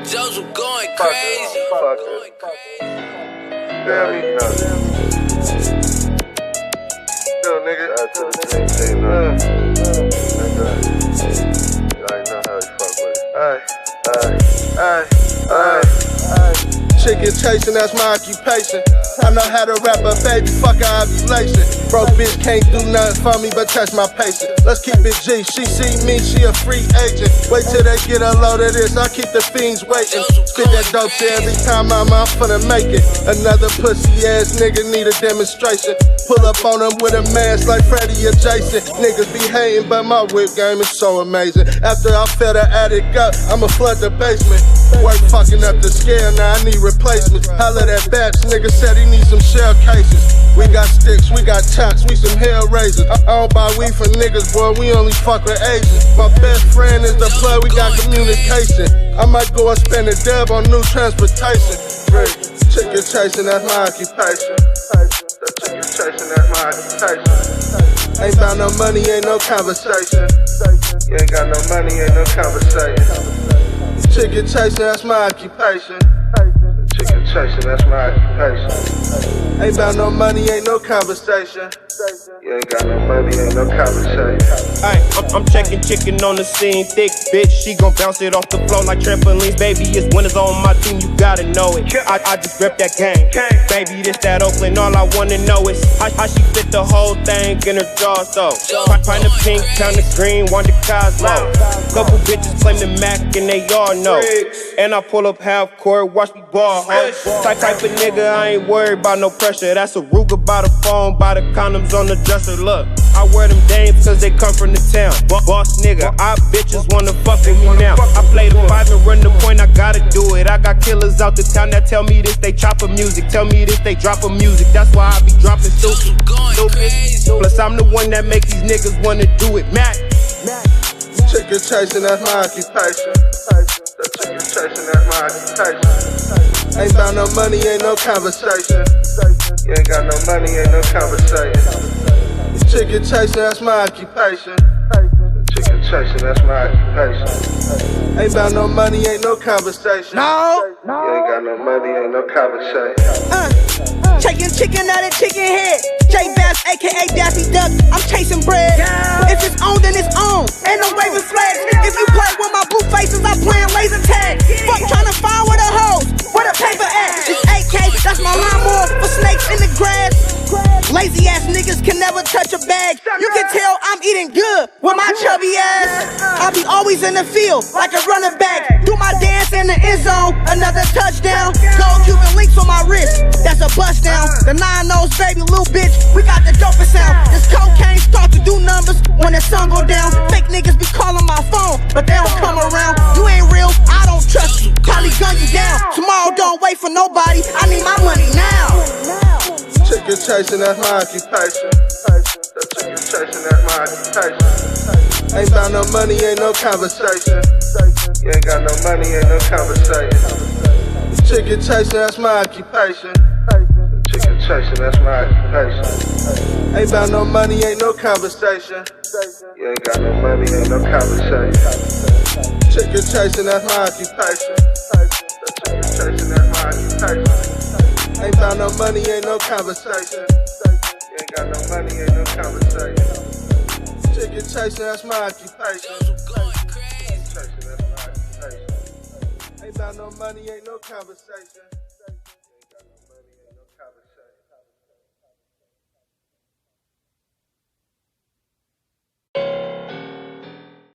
Joseph going crazy. Tell me nothing. Yo, nigga, I tell the same thing, man. I know how you fuck with it. Chicken chasing, that's my occupation. I know how to rap a baby, fuck her ovulation. Broke bitch can't do nothing for me but touch my patient. Let's keep it G, she see me, she a free agent. Wait till they get a load of this, I keep the fiends waiting. Spit that dope shit every time I'm finna make it. Another pussy ass nigga need a demonstration. Pull up on them with a mask like Freddy or Jason. Niggas be hating, but my whip game is so amazing. After I fill the attic up, I'ma flood the basement. Work fucking up the scale, now I need replacements. Holla that Baps, nigga said he need some shell cases. We got sticks, we got chops, we some hell raisers. I don't buy weed for niggas, boy, we only fuck with Asians. My best friend is the plug, we got communication. I might go and spend a dub on new transportation. Reek, chicken chasing, that's my occupation. The chicken chasing, that's my occupation. Ain't about no money, ain't no conversation. You ain't got no money, ain't no conversation. Chicken chasing, that's my occupation. Chicken chasing, that's my occupation. Ain't about no money, ain't no conversation. You ain't got no money, ain't no conversation. I'm checking chicken on the scene, thick bitch. She gon' bounce it off the floor like trampolines. Baby, it's winners on my team, you gotta know it. I just rep that gang. Baby, this that Oakland, all I wanna know is how she fit the whole thing in her jaws though. Find the pink, count the green, want the Cosmo. Couple bitches claim the Mac and they all know. And I pull up half court, watch me ball, ho. Type of nigga, I ain't worried about no pressure. That's a Ruger by the phone, by the condoms on the dresser. Look, I wear them dames cause they come from the town. Boss nigga, I bitches wanna fuck with me now. I play the 5 and run the point, I gotta do it. I got killers out the town that tell me this, they chop a music. Tell me this, they drop a music. That's why I be dropping stupid. Plus I'm the one that make these niggas wanna do it. Mac. Chicken chasing, that's my occupation. The chicken chasing, that's my occupation. Ain't about no money, ain't no conversation. You ain't got no money, ain't no conversation. Chicken chasing, that's my occupation. Chicken chasing, that's my occupation. Ain't about no money, ain't no conversation. No. You ain't got no money, ain't no conversation. Checking chicken out of chicken head. J-BAPS, aka Daffy Duck. I'm chasing bread. If it's on, then it's on. Ain't no waving flags. If you play with my blue faces, I'm playing laser tag. Fuck trying to find where the hoes, where the paper at. It's 8K, that's my lawnmower for snakes in the grass. Lazy ass niggas can never touch a bag. You can tell I'm eating good with my chubby ass. I be always in the field like a running back. Do my dance in the end zone, another touchdown. Gold Cuban links on my wrist, that's a bust down. The 9-0's baby little bitch, we got the dopest sound. This cocaine start to do numbers when the sun go down. Fake niggas be calling my phone, but they don't come around. You ain't real, I don't trust you. Probably gun you down. Tomorrow don't wait for nobody, I need my money now. Chicken chasing, that's my occupation. The chicken chasing, that's my occupation. Ain't about no money, ain't no conversation. You ain't got no money, ain't no conversation. Chicken chasing, that's my occupation. Chicken chasing, that's my occupation. Ain't about no money, ain't no conversation. You ain't got no money, ain't no conversation. Chicken chasing, that's my occupation. The chicken chasing, that's my occupation. Ain't about no money, ain't no conversation. You ain't got no money, ain't no conversation. Chicken chasing, that's my occupation. Chicken chasing, that's my occupation. Ain't about no money, ain't no conversation.